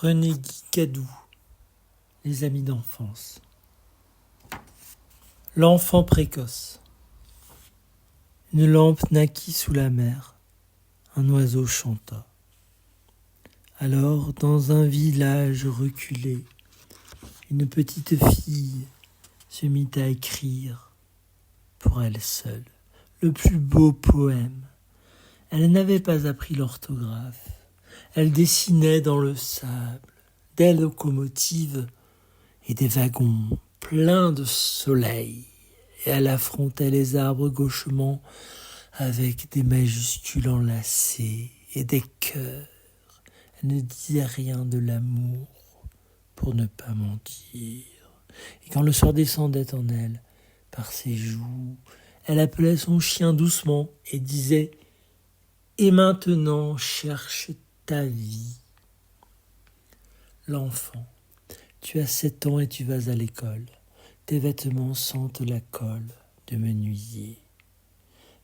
René Guicadou, les amis d'enfance. L'enfant précoce. Une lampe naquit sous la mer, un oiseau chanta. Alors, dans un village reculé, une petite fille se mit à écrire, pour elle seule, le plus beau poème. Elle n'avait pas appris l'orthographe. Elle dessinait dans le sable des locomotives et des wagons pleins de soleil. Et elle affrontait les arbres gauchement avec des majuscules enlacées et des cœurs. Elle ne disait rien de l'amour pour ne pas mentir. Et quand le soir descendait en elle, par ses joues, elle appelait son chien doucement et disait « Et maintenant, cherche ta vie. » L'enfant, tu as 7 ans et tu vas à l'école. Tes vêtements sentent la colle de menuisier.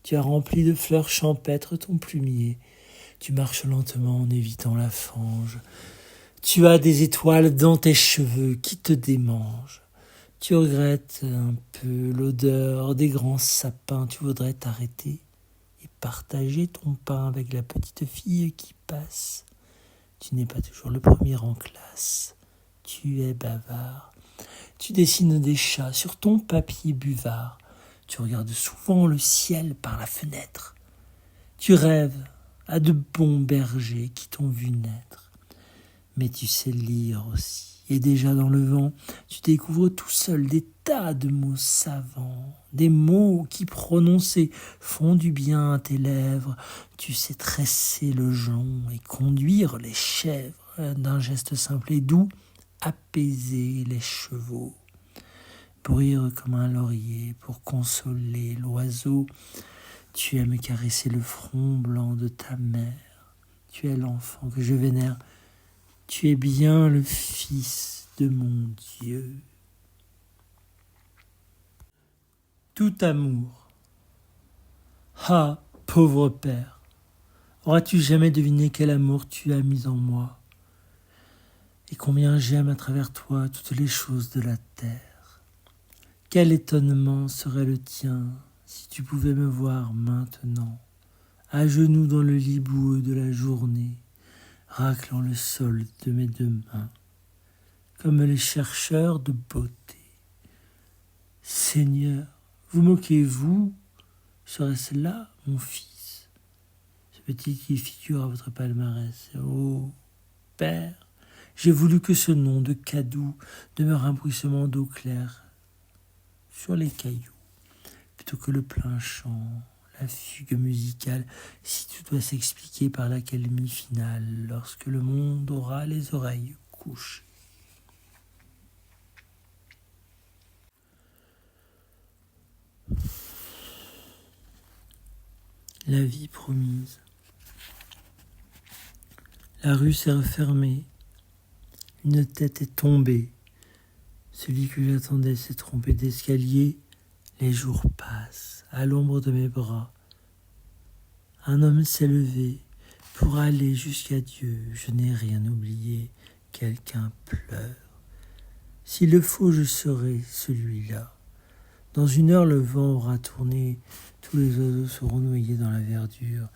Tu as rempli de fleurs champêtres ton plumier. Tu marches lentement en évitant la fange. Tu as des étoiles dans tes cheveux qui te démangent. Tu regrettes un peu l'odeur des grands sapins. Tu voudrais t'arrêter et partager ton pain avec la petite fille qui passe. Tu n'es pas toujours le premier en classe. Tu es bavard. Tu dessines des chats sur ton papier buvard. Tu regardes souvent le ciel par la fenêtre. Tu rêves à de bons bergers qui t'ont vu naître. Mais tu sais lire aussi. Et déjà dans le vent, tu découvres tout seul des tas de mots savants. Des mots qui, prononcés, font du bien à tes lèvres. Tu sais tresser le jonc et conduire les chèvres. D'un geste simple et doux, apaiser les chevaux. Bruire comme un laurier pour consoler l'oiseau. Tu aimes caresser le front blanc de ta mère. Tu es l'enfant que je vénère. Tu es bien le fils de mon Dieu. Tout amour. Ah, pauvre père, auras-tu jamais deviné quel amour tu as mis en moi, et combien j'aime à travers toi toutes les choses de la terre. Quel étonnement serait le tien si tu pouvais me voir maintenant, à genoux dans le lit boueux de la journée, raclant le sol de mes 2 mains, comme les chercheurs de beauté. Seigneur, vous moquez-vous? Serait-ce là mon fils, ce petit qui figure à votre palmarès? Oh, Père, j'ai voulu que ce nom de Cadou demeure un bruissement d'eau claire sur les cailloux, plutôt que le plein chant, la fugue musicale, si tout doit s'expliquer par l'accalmie finale, lorsque le monde aura les oreilles couchées. La vie promise. La rue s'est refermée. Une tête est tombée. Celui que j'attendais s'est trompé d'escalier. Les jours passent à l'ombre de mes bras. Un homme s'est levé pour aller jusqu'à Dieu. Je n'ai rien oublié. Quelqu'un pleure. S'il le faut, je serai celui-là. Dans 1 heure, le vent aura tourné. Tous les oiseaux seront noyés dans la verdure.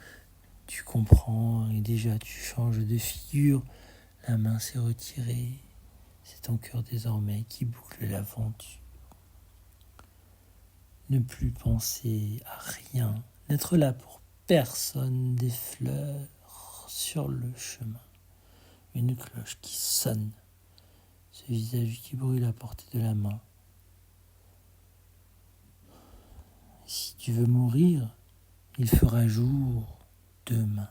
Tu comprends, et déjà tu changes de figure. La main s'est retirée. C'est ton cœur désormais qui boucle l'aventure. Ne plus penser à rien. N'être là pour personne. Des fleurs sur le chemin. Une cloche qui sonne. Ce visage qui brûle à portée de la main. Si tu veux mourir, il fera jour demain.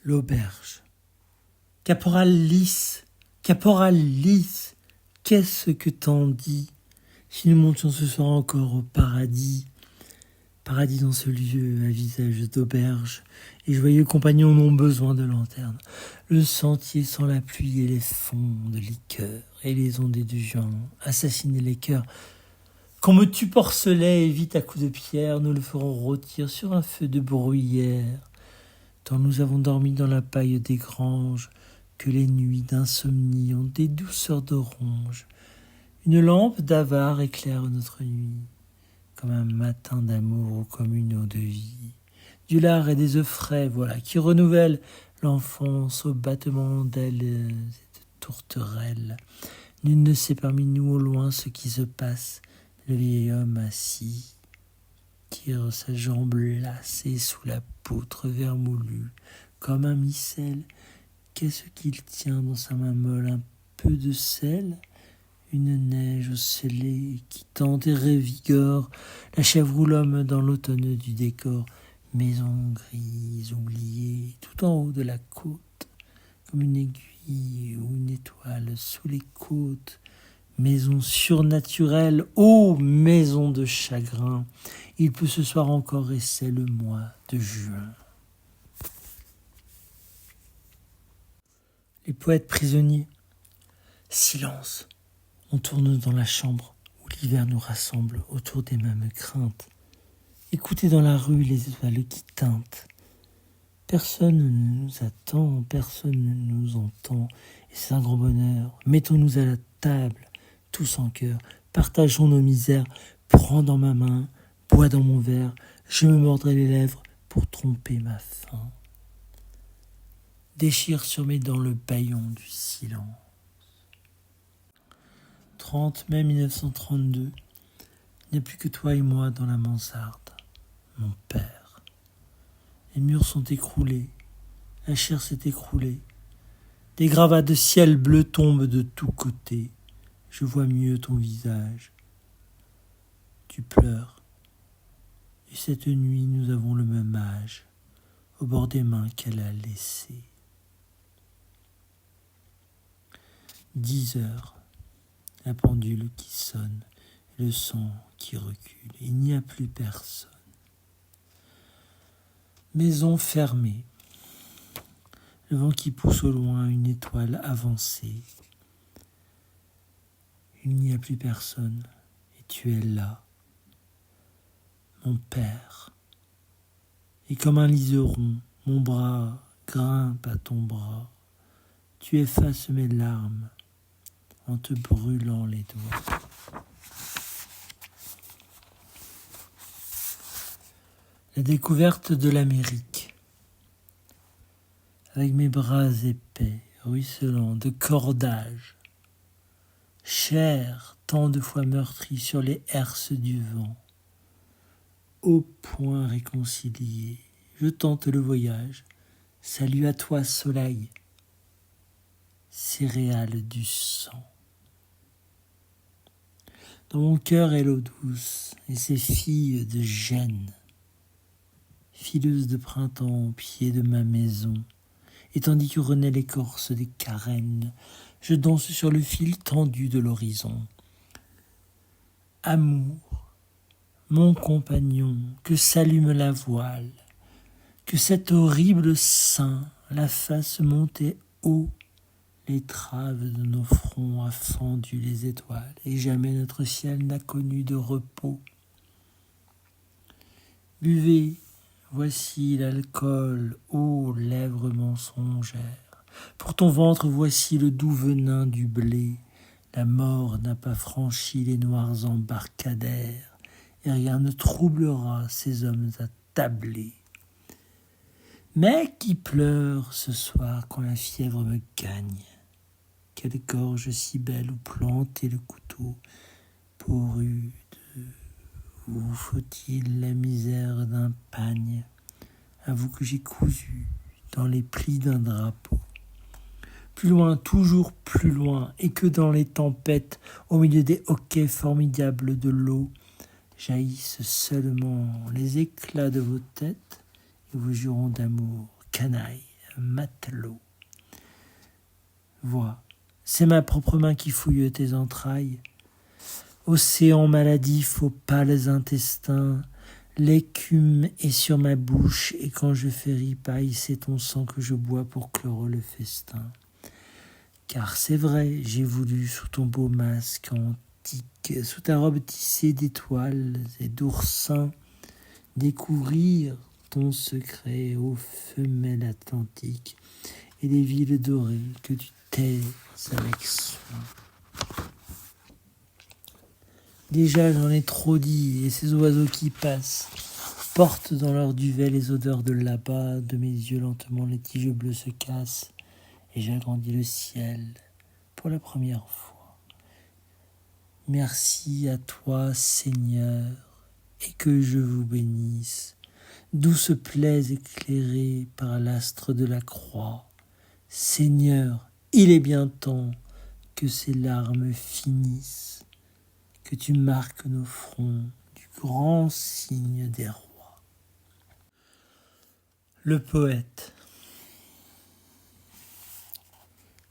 L'auberge. Caporal Lys, qu'est-ce que t'en dis? Si nous montions ce soir encore au paradis, paradis dans ce lieu à visage d'auberge, et joyeux compagnons n'ont besoin de lanterne. Le sentier sans la pluie et les fonds de liqueur, et les ondées du juin, assassiner les cœurs. Qu'on me tue porcelet et vite à coups de pierre, nous le ferons rôtir sur un feu de bruyère. Tant nous avons dormi dans la paille des granges, que les nuits d'insomnie ont des douceurs d'orange. Une lampe d'avare éclaire notre nuit, comme un matin d'amour ou comme une eau de vie. Du lard et des œufs frais, voilà, qui renouvellent l'enfance au battement d'ailes et de tourterelles. Nul ne sait parmi nous au loin ce qui se passe. Le vieil homme assis tire sa jambe lassée sous la poutre vermoulue, comme un missel. Qu'est-ce qu'il tient dans sa main molle? Un peu de sel? Une neige scellée qui tente et revigore la chèvre ou l'homme dans l'automne du décor. Maison grise, oubliée, tout en haut de la côte, comme une aiguille ou une étoile sous les côtes. Maison surnaturelle, ô maison de chagrin, il peut ce soir encore et c'est le mois de juin. Les poètes prisonniers. Silence, on tourne dans la chambre où l'hiver nous rassemble autour des mêmes craintes. Écoutez dans la rue les étoiles qui teintent. Personne ne nous attend, personne ne nous entend, et c'est un grand bonheur. Mettons-nous à la table, tous en cœur, partageons nos misères. Prends dans ma main, bois dans mon verre, je me mordrai les lèvres pour tromper ma faim. Déchire sur mes dents le bâillon du silence. 30 mai 1932, il n'y a plus que toi et moi dans la mansarde. Mon père. Les murs sont écroulés, la chair s'est écroulée. Des gravats de ciel bleu tombent de tous côtés. Je vois mieux ton visage. Tu pleures. Et cette nuit, nous avons le même âge, au bord des mains qu'elle a laissées. 10 heures. La pendule qui sonne, le sang qui recule. Il n'y a plus personne. Maison fermée. Le vent qui pousse au loin, une étoile avancée. Il n'y a plus personne, et tu es là, mon père. Et comme un liseron, mon bras grimpe à ton bras. Tu effaces mes larmes en te brûlant les doigts. La découverte de l'Amérique. Avec mes bras épais, ruisselants de cordage, chair tant de fois meurtrie sur les herses du vent, au point réconcilié, je tente le voyage. Salut à toi, soleil, céréales du sang. Dans mon cœur est l'eau douce et ses filles de gêne, fileuses de printemps au pied de ma maison. Et tandis que renaît l'écorce des carènes, je danse sur le fil tendu de l'horizon. Amour, mon compagnon, que s'allume la voile, que cet horrible sein la fasse monter haut. L'étrave de nos fronts a fendu les étoiles, et jamais notre ciel n'a connu de repos. Buvez, voici l'alcool, ô lèvres mensongères. Pour ton ventre, voici le doux venin du blé. La mort n'a pas franchi les noirs embarcadères, et rien ne troublera ces hommes attablés. Mais qui pleure ce soir quand la fièvre me gagne? Quelle gorge si belle où planter le couteau pourru de... Où faut-il la misère d'un pagne? Avoue que j'ai cousu dans les plis d'un drapeau. Plus loin, toujours plus loin, et que dans les tempêtes, au milieu des hoquets formidables de l'eau, jaillissent seulement les éclats de vos têtes et vos jurons d'amour, canailles, matelots. Vois, c'est ma propre main qui fouille tes entrailles. Océan maladif aux pâles intestins, l'écume est sur ma bouche, et quand je fais ripaille, c'est ton sang que je bois pour clore le festin. Car c'est vrai, j'ai voulu sous ton beau masque antique, sous ta robe tissée d'étoiles et d'oursins, découvrir ton secret aux femelles atlantiques. et des villes dorées que tu taises avec soin. Déjà j'en ai trop dit, et ces oiseaux qui passent portent dans leur duvet les odeurs de là-bas. De mes yeux lentement les tiges bleues se cassent, et j'agrandis le ciel pour la première fois. Merci à toi, Seigneur, et que je vous bénisse. Douce plaie éclairée par l'astre de la croix. Seigneur, il est bien temps que ces larmes finissent, que tu marques nos fronts du grand signe des rois. Le poète,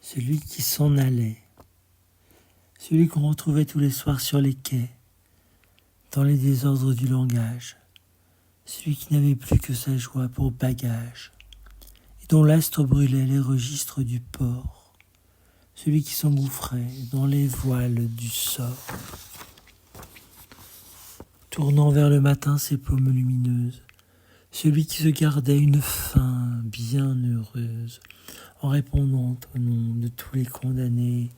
celui qui s'en allait, celui qu'on retrouvait tous les soirs sur les quais, dans les désordres du langage, celui qui n'avait plus que sa joie pour bagage, et dont l'astre brûlait les registres du port, celui qui s'engouffrait dans les voiles du sort, tournant vers le matin ses paumes lumineuses, celui qui se gardait une fin bien heureuse, en répondant au nom de tous les condamnés.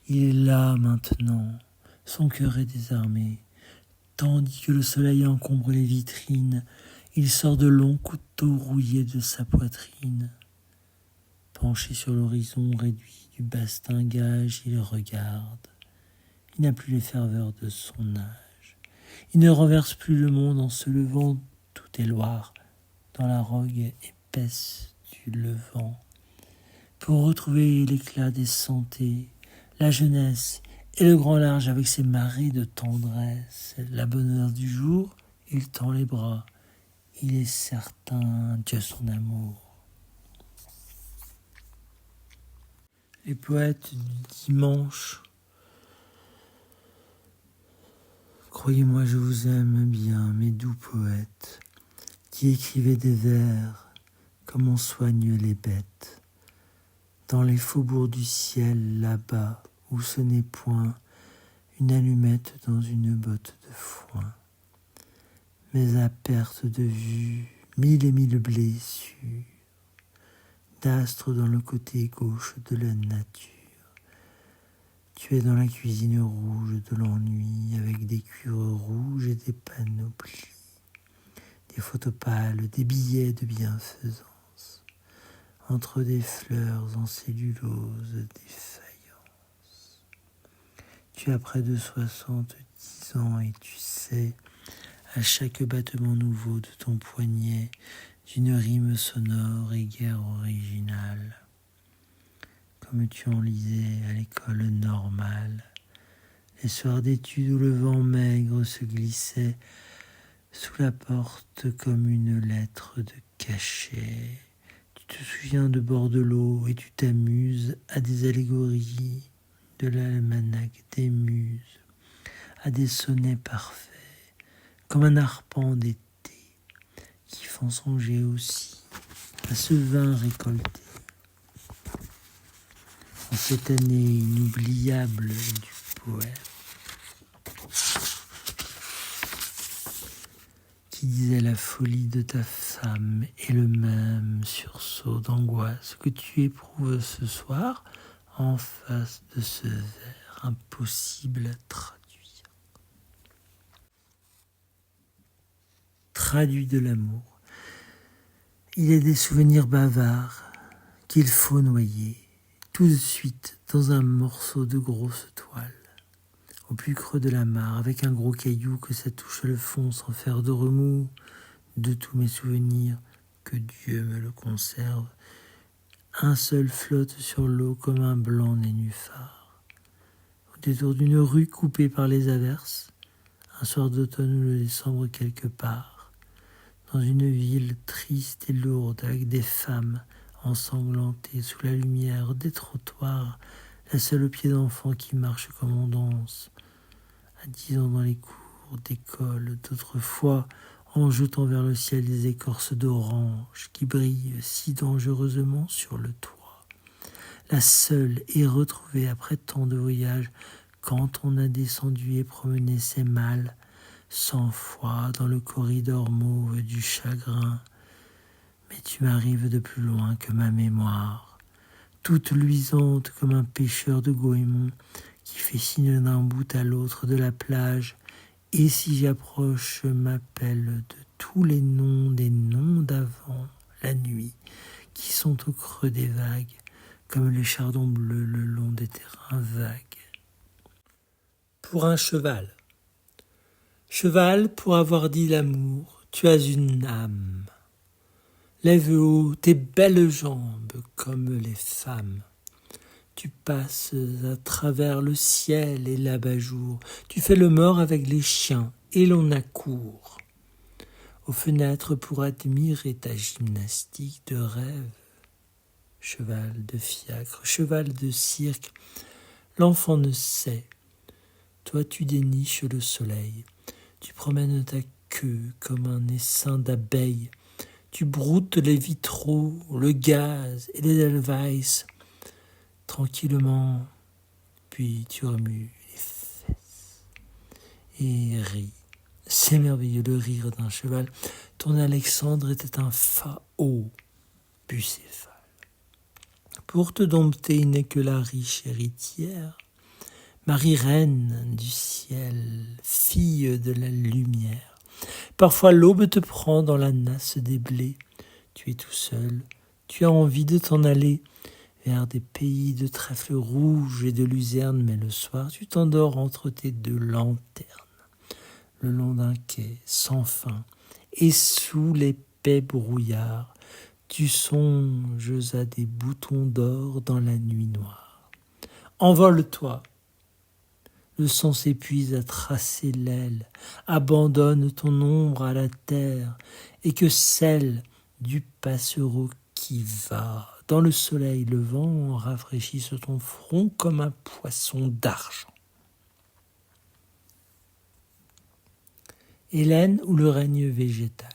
Il est là maintenant, son cœur est désarmé, tandis que le soleil encombre les vitrines, il sort de longs couteaux rouillés de sa poitrine. Penché sur l'horizon réduit du bastingage, il regarde. Il n'a plus les ferveurs de son âge. Il ne renverse plus le monde en se levant, tout est Loire, dans la rogue épaisse du levant. Pour retrouver l'éclat des santés, la jeunesse et le grand large avec ses marées de tendresse, la bonne heure du jour, il tend les bras, il est certain, Dieu son amour. Les poètes du dimanche, croyez-moi, je vous aime bien, mes doux poètes, qui écrivez des vers comme on soigne les bêtes, dans les faubourgs du ciel, là-bas, où ce n'est point une allumette dans une botte de foin, mais à perte de vue, mille et mille blessures, d'astres dans le côté gauche de la nature. Tu es dans la cuisine rouge de l'ennui, avec des cuirs rouges et des panoplies, des photos pâles, des billets de bienfaisance, entre des fleurs en cellulose défaillance. Tu as près de 70 ans et tu sais, à chaque battement nouveau de ton poignet, d'une rime sonore et guère originale, comme tu en lisais à l'école normale, les soirs d'études où le vent maigre se glissait sous la porte comme une lettre de cachet. Tu te souviens de Bordelot et tu t'amuses à des allégories de l'almanach des muses, à des sonnets parfaits, comme un arpent d'été, qui font songer aussi à ce vin récolté en cette année inoubliable du poète, qui disait la folie de ta femme et le même sursaut d'angoisse que tu éprouves ce soir en face de ce vers impossible à traduire. Traduit de l'amour. Il est des souvenirs bavards qu'il faut noyer tout de suite dans un morceau de grosse toile, au plus creux de la mare, avec un gros caillou que ça touche le fond sans faire de remous. De tous mes souvenirs, que Dieu me le conserve, un seul flotte sur l'eau comme un blanc nénuphar. Au détour d'une rue coupée par les averses, un soir d'automne ou de décembre quelque part, dans une ville triste et lourde avec des femmes ensanglantées sous la lumière des trottoirs, la seule au pied d'enfant qui marche comme on danse, à 10 ans dans les cours d'école d'autrefois, en jetant vers le ciel des écorces d'orange qui brillent si dangereusement sur le toit. La seule est retrouvée après tant de voyages, quand on a descendu et promené ses malles 100 fois dans le corridor mauve du chagrin. Mais tu m'arrives de plus loin que ma mémoire. toute luisante comme un pêcheur de goémon qui fait signe d'un bout à l'autre de la plage. Et si j'approche, je m'appelle de tous les noms des noms d'avant la nuit, qui sont au creux des vagues, comme les chardons bleus le long des terrains vagues. Pour un cheval. Cheval, pour avoir dit l'amour, tu as une âme. Lève haut tes belles jambes comme les femmes. Tu passes à travers le ciel et l'abat-jour. Tu fais le mort avec les chiens et l'on accourt aux fenêtres pour admirer ta gymnastique de rêve. Cheval de fiacre, cheval de cirque, l'enfant ne sait. Toi tu déniches le soleil, tu promènes ta queue comme un essaim d'abeilles. Tu broutes les vitraux, le gaz et les Edelweiss. Tranquillement, puis tu remues les fesses et ris. C'est merveilleux le rire d'un cheval. Ton Alexandre était un Phao bucéphale. Pour te dompter, il n'est que la riche héritière, Marie-reine du ciel, fille de la lumière. Parfois l'aube te prend dans la nasse des blés. Tu es tout seul, tu as envie de t'en aller vers des pays de trèfle rouge et de luzerne, mais le soir tu t'endors entre tes deux lanternes, le long d'un quai sans fin, et sous l'épais brouillard, tu songes à des boutons d'or dans la nuit noire. Envole-toi, le sang s'épuise à tracer l'aile, abandonne ton ombre à la terre, et que celle du passereau qui va dans le soleil levant rafraîchisse ton front comme un poisson d'argent. Hélène ou le règne végétal.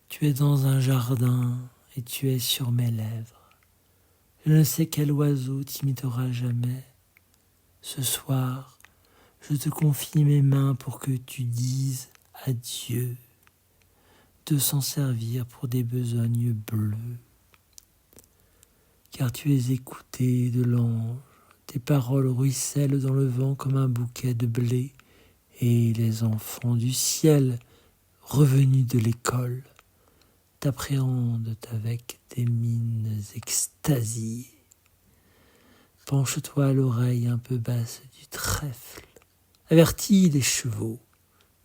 Tu es dans un jardin et tu es sur mes lèvres. Je ne sais quel oiseau t'imitera jamais. Ce soir, je te confie mes mains pour que tu dises adieu, de s'en servir pour des besognes bleues. Car tu es écouté de l'ange, tes paroles ruissellent dans le vent comme un bouquet de blé, et les enfants du ciel, revenus de l'école, t'appréhendent avec des mines extasiées. Penche-toi à l'oreille un peu basse du trèfle, avertis les chevaux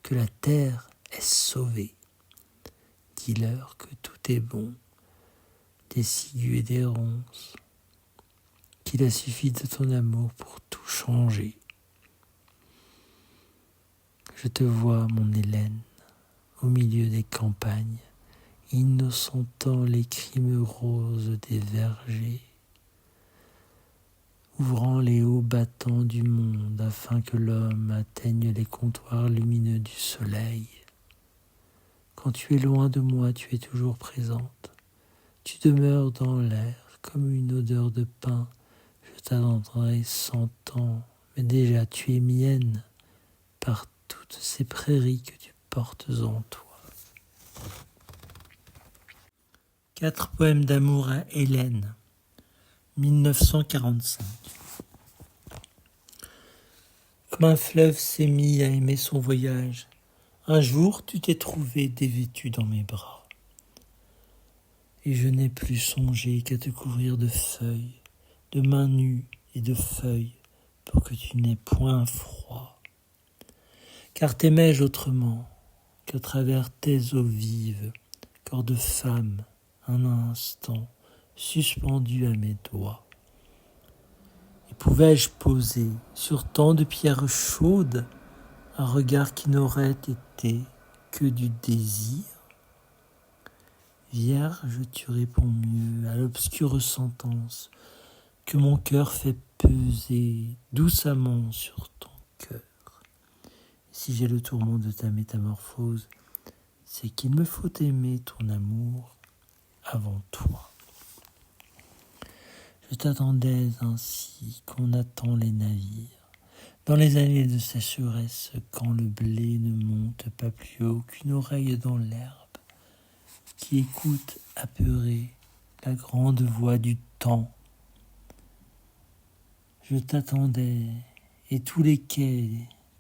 que la terre est sauvée. Dis-leur que tout est bon, des ciguës et des ronces, qu'il a suffi de ton amour pour tout changer. Je te vois, mon Hélène, au milieu des campagnes, innocentant les crimes roses des vergers, ouvrant les hauts battants du monde afin que l'homme atteigne les comptoirs lumineux du soleil. Quand tu es loin de moi, tu es toujours présente. Tu demeures dans l'air comme une odeur de pain. Je t'attendrai 100 ans, mais déjà tu es mienne par toutes ces prairies que tu portes en toi. 4 poèmes d'amour à Hélène, 1945. Comme un fleuve s'est mis à aimer son voyage, un jour tu t'es trouvé dévêtu dans mes bras. Et je n'ai plus songé qu'à te couvrir de feuilles, de mains nues et de feuilles, pour que tu n'aies point froid. Car t'aimais-je autrement qu'à travers tes eaux vives, corps de femme, un instant, suspendu à mes doigts. Et pouvais-je poser sur tant de pierres chaudes un regard qui n'aurait été que du désir? Vierge, tu réponds mieux à l'obscure sentence que mon cœur fait peser doucement sur ton cœur. Si j'ai le tourment de ta métamorphose, c'est qu'il me faut aimer ton amour avant toi. Je t'attendais ainsi qu'on attend les navires, dans les années de sécheresse, quand le blé ne monte pas plus haut qu'une oreille dans l'herbe, qui écoute apeurée la grande voix du temps. Je t'attendais, et tous les quais,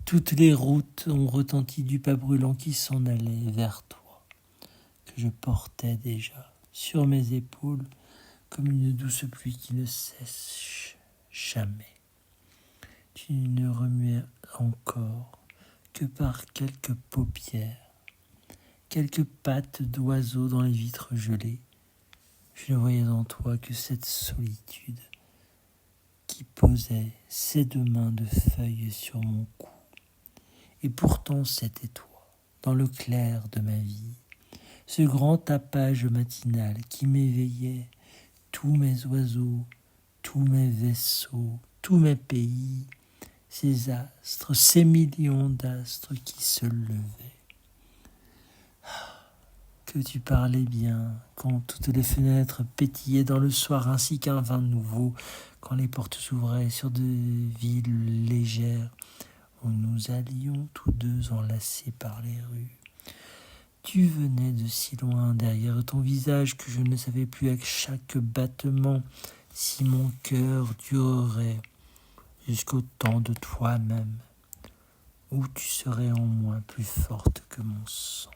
toutes les routes ont retenti du pas brûlant qui s'en allait vers toi, que je portais déjà sur mes épaules comme une douce pluie qui ne sèche jamais. Tu ne remuais encore que par quelques paupières, quelques pattes d'oiseaux dans les vitres gelées. Je ne voyais en toi que cette solitude qui posait ses 2 mains de feuilles sur mon cou. Et pourtant c'était toi, dans le clair de ma vie, ce grand tapage matinal qui m'éveillait tous mes oiseaux, tous mes vaisseaux, tous mes pays, ces astres, ces millions d'astres qui se levaient. Que tu parlais bien, quand toutes les fenêtres pétillaient dans le soir ainsi qu'un vin nouveau, quand les portes s'ouvraient sur de villes légères, où nous allions tous deux enlacés par les rues. Tu venais de si loin derrière ton visage que je ne savais plus à chaque battement si mon cœur durerait jusqu'au temps de toi-même, où tu serais en moi plus forte que mon sang.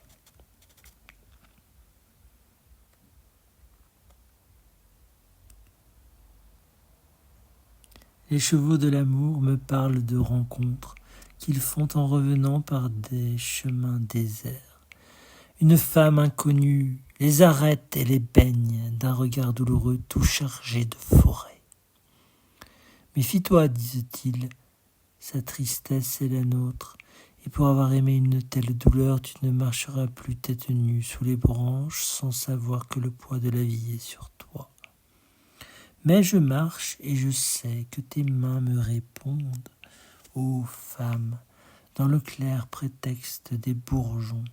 Les chevaux de l'amour me parlent de rencontres qu'ils font en revenant par des chemins déserts. Une femme inconnue les arrête et les baigne d'un regard douloureux tout chargé de forêt. Méfie-toi, disent-ils, sa tristesse est la nôtre, et pour avoir aimé une telle douleur, tu ne marcheras plus tête nue sous les branches sans savoir que le poids de la vie est sur toi. Mais je marche et je sais que tes mains me répondent, ô femme, dans le clair prétexte des bourgeons,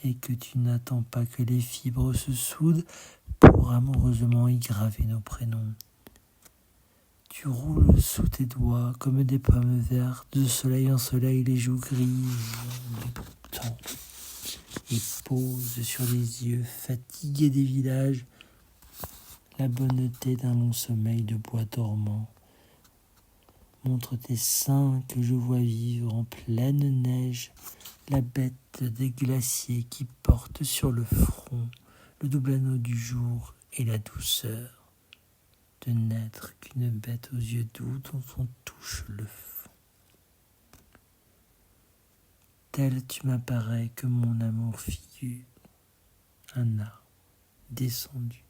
et que tu n'attends pas que les fibres se soudent pour amoureusement y graver nos prénoms. Tu roules sous tes doigts comme des pommes vertes, de soleil en soleil les joues grises du temps, et poses sur les yeux fatigués des villages la bonneté d'un long sommeil de bois dormant. Montre tes seins que je vois vivre en pleine neige, la bête des glaciers qui porte sur le front le double anneau du jour et la douceur de n'être qu'une bête aux yeux doux dont on touche le fond. Tel tu m'apparais que mon amour figure, un arbre descendu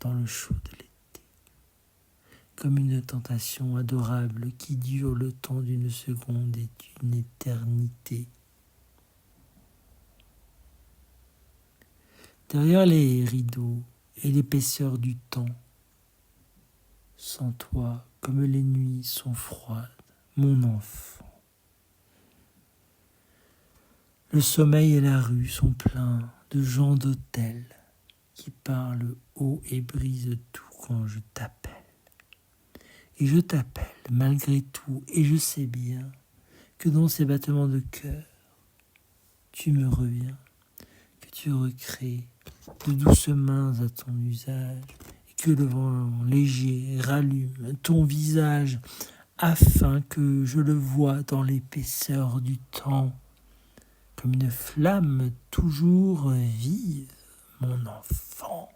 dans le chaud de l'été, comme une tentation adorable qui dure le temps d'une seconde et d'une éternité. Derrière les rideaux et l'épaisseur du temps, sans toi, comme les nuits sont froides, mon enfant. Le sommeil et la rue sont pleins de gens d'hôtel qui parlent haut et brisent tout quand je t'appelle. Et je t'appelle malgré tout, et je sais bien que dans ces battements de cœur, tu me reviens, que tu recrées de douces mains à ton usage, et que le vent léger rallume ton visage, afin que je le voie dans l'épaisseur du temps, comme une flamme toujours vive, mon enfant.